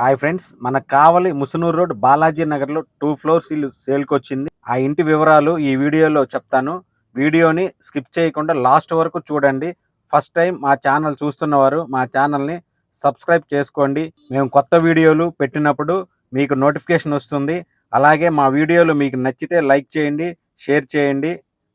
Hi friends, మనకు కావలి Musunuru road Balaji నగర్లో 2 floors ఇల్లు సేల్కి వచ్చింది. ఆ ఇంటి వివరాలు ఈ వీడియోలో చెప్తాను. వీడియోని స్కిప్ చేయకుండా లాస్ట్ వరకు చూడండి. ఫస్ట్ టైం మా ఛానల్ చూస్తున్నవారు మా ఛానల్ని సబ్స్క్రైబ్ చేసుకోండి. మేము కొత్త వీడియోలు పెట్టినప్పుడు మీకు నోటిఫికేషన్ వస్తుంది. అలాగే మా వీడియోలు మీకు నచ్చితే లైక్ చేయండి, షేర్ చేయండి.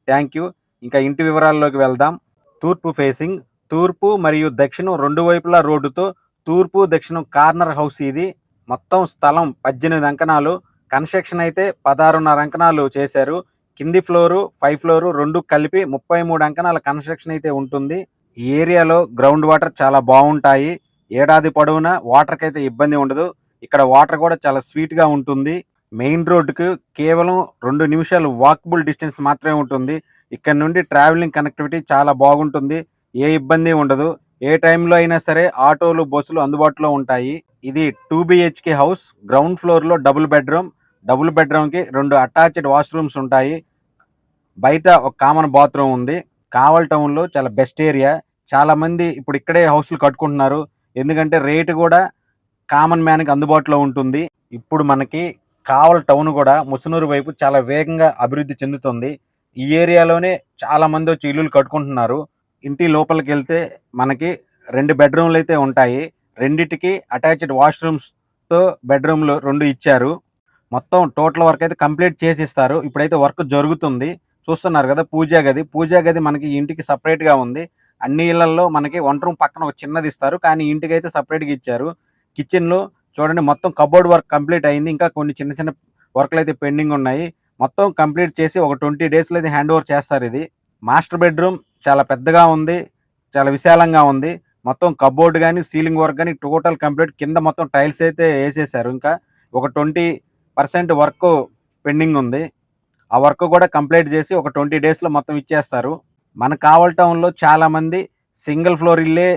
Thank you. ఇంకా ఇంటి వివరాల్లోకి వెళ్దాం. తూర్పు ఫేసింగ్, తూర్పు మరియు దక్షిణం రెండు వైపులా రోడ్డుతో తూర్పు దక్షిణం కార్నర్ హౌస్. ఇది మొత్తం స్థలం 18 అంకణాలు. కన్స్ట్రక్షన్ అయితే 16.5 అంకణాలు చేశారు. కింది ఫ్లోరు 5 ఫ్లోరు రెండు కలిపి 33 అంకణాల కన్స్ట్రక్షన్ అయితే ఉంటుంది. ఈ ఏరియాలో గ్రౌండ్ వాటర్ చాలా బాగుంటాయి. ఏడాది పొడవునా వాటర్కి అయితే ఇబ్బంది ఉండదు. ఇక్కడ వాటర్ కూడా చాలా స్వీట్గా ఉంటుంది. మెయిన్ రోడ్డుకు కేవలం 2 నిమిషాలు వాకబుల్ డిస్టెన్స్ మాత్రమే ఉంటుంది. ఇక్కడ నుండి ట్రావెలింగ్ కనెక్టివిటీ చాలా బాగుంటుంది. ఏ ఇబ్బంది ఉండదు. ఏ టైంలో అయినా సరే ఆటోలు, బస్సులు అందుబాటులో ఉంటాయి. ఇది 2 BHK హౌస్. గ్రౌండ్ ఫ్లోర్లో డబుల్ బెడ్రూమ్. డబుల్ బెడ్రూమ్కి 2 అటాచ్డ్ వాష్రూమ్స్ ఉంటాయి. బయట ఒక కామన్ బాత్రూమ్ ఉంది. కావల్ టౌన్లో చాలా బెస్ట్ ఏరియా. చాలామంది ఇప్పుడు ఇక్కడే హౌస్లు కట్టుకుంటున్నారు. ఎందుకంటే రేటు కూడా కామన్ మ్యాన్కి అందుబాటులో ఉంటుంది. ఇప్పుడు మనకి కావల్ టౌన్ కూడా ముసునూరు వైపు చాలా వేగంగా అభివృద్ధి చెందుతుంది. ఈ ఏరియాలోనే చాలామంది వచ్చి ఇల్లులు కట్టుకుంటున్నారు. ఇంటి లోపలికి వెళ్తే మనకి 2 బెడ్రూమ్లు అయితే ఉంటాయి. రెండిటికి అటాచ్డ్ వాష్రూమ్స్తో బెడ్రూమ్లు 2 ఇచ్చారు. మొత్తం టోటల్ వర్క్ అయితే కంప్లీట్ చేసి ఇస్తారు. ఇప్పుడైతే వర్క్ జరుగుతుంది. చూస్తున్నారు కదా పూజా గది. పూజా గది మనకి ఇంటికి సపరేట్గా ఉంది. అన్ని ఇళ్లలో మనకి వంట రూమ్ పక్కన ఒక చిన్నది ఇస్తారు, కానీ ఇంటికి అయితే సపరేట్గా ఇచ్చారు. కిచెన్లో చూడండి మొత్తం కబోర్డ్ వర్క్ కంప్లీట్ అయింది. ఇంకా కొన్ని చిన్న చిన్న వర్క్లు అయితే పెండింగ్ ఉన్నాయి. మొత్తం కంప్లీట్ చేసి ఒక 20 డేస్లో అయితే హ్యాండ్ ఓవర్ చేస్తారు. ఇది మాస్టర్ బెడ్రూమ్. చాలా పెద్దగా ఉంది, చాలా విశాలంగా ఉంది. మొత్తం కబోర్డ్ కానీ సీలింగ్ వర్క్ కానీ టోటల్ కంప్లీట్. కింద మొత్తం టైల్స్ అయితే వేసేసారు. ఇంకా ఒక 20% వర్క్ పెండింగ్ ఉంది. ఆ వర్క్ కూడా కంప్లీట్ చేసి ఒక 20 డేస్లో మొత్తం ఇచ్చేస్తారు. మన కావల్ టౌన్లో చాలామంది సింగిల్ ఫ్లోర్ ఇల్లే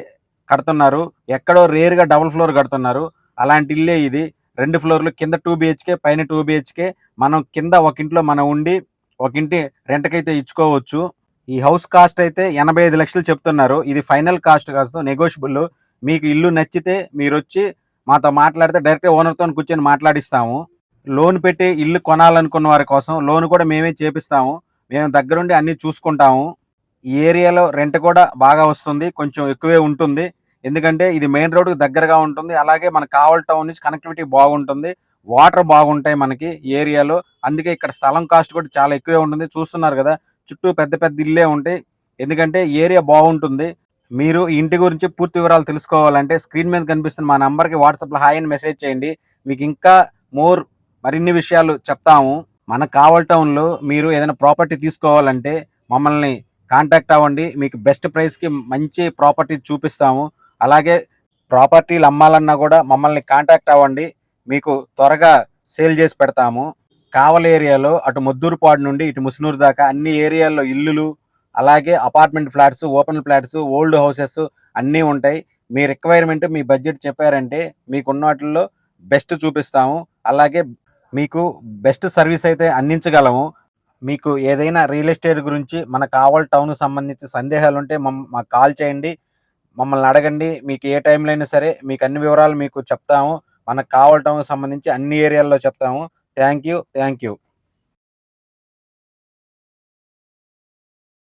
కడుతున్నారు. ఎక్కడో రేర్గా డబుల్ ఫ్లోర్ కడుతున్నారు. అలాంటి ఇల్లే ఇది. 2 ఫ్లోర్లు, కింద 2 BHK, పైన 2 BHK. మనం కింద ఒక ఇంట్లో మనం ఉండి ఒక ఇంటి రెంట్కైతే ఇచ్చుకోవచ్చు. ఈ హౌస్ కాస్ట్ అయితే 85 లక్షలు చెప్తున్నారు. ఇది ఫైనల్ కాస్ట్ కాదు, నెగోషియబుల్. మీకు ఇల్లు నచ్చితే మీరు వచ్చి మాతో మాట్లాడితే డైరెక్ట్గా ఓనర్తో కూర్చొని మాట్లాడిస్తాము. లోన్ పెట్టి ఇల్లు కొనాలనుకున్న వారి కోసం లోన్ కూడా మేమే చేపిస్తాము. మేము దగ్గరుండి అన్నీ చూసుకుంటాము. ఈ ఏరియాలో రెంట్ కూడా బాగా వస్తుంది, కొంచెం ఎక్కువే ఉంటుంది. ఎందుకంటే ఇది మెయిన్ రోడ్కి దగ్గరగా ఉంటుంది. అలాగే మన కావల్ టౌన్ నుంచి కనెక్టివిటీ బాగుంటుంది. వాటర్ బాగుంటాయి మనకి ఏరియాలో. అందుకే ఇక్కడ స్థలం కాస్ట్ కూడా చాలా ఎక్కువే ఉంటుంది. చూస్తున్నారు కదా, చుట్టూ పెద్ద పెద్ద ఇల్లే ఉంటాయి. ఎందుకంటే ఏరియా బాగుంటుంది. మీరు ఇంటి గురించి పూర్తి వివరాలు తెలుసుకోవాలంటే స్క్రీన్ మీద కనిపిస్తున్న మా నంబర్కి వాట్సాప్లో హాయ్ అని మెసేజ్ చేయండి. మీకు ఇంకా మరిన్ని విషయాలు చెప్తాము. మన కావల్ టౌన్లో మీరు ఏదైనా ప్రాపర్టీ తీసుకోవాలంటే మమ్మల్ని కాంటాక్ట్ అవ్వండి. మీకు బెస్ట్ ప్రైస్కి మంచి ప్రాపర్టీ చూపిస్తాము. అలాగే ప్రాపర్టీలు అమ్మాలన్నా కూడా మమ్మల్ని కాంటాక్ట్ అవ్వండి. మీకు త్వరగా సేల్ చేసి పెడతాము. కావల్ ఏరియాలో అటు మొద్దూరుపాడు నుండి ఇటు ముసునూరు దాకా అన్ని ఏరియాల్లో ఇల్లులు, అలాగే apartment flats, open flats, old houses అన్నీ ఉంటాయి. మీ రిక్వైర్మెంట్, మీ బడ్జెట్ చెప్పారంటే మీకున్న వాటిల్లో బెస్ట్ చూపిస్తాము. అలాగే మీకు బెస్ట్ సర్వీస్ అయితే అందించగలము. మీకు ఏదైనా రియల్ ఎస్టేట్ గురించి మన కావల్ టౌన్కి సంబంధించి సందేహాలు ఉంటే మాకు కాల్ చేయండి, మమ్మల్ని అడగండి. మీకు ఏ టైంలో అయినా సరే మీకు అన్ని వివరాలు మీకు చెప్తాము. మన కావల్ టౌన్కి సంబంధించి అన్ని ఏరియాల్లో చెప్తాము. Thank you.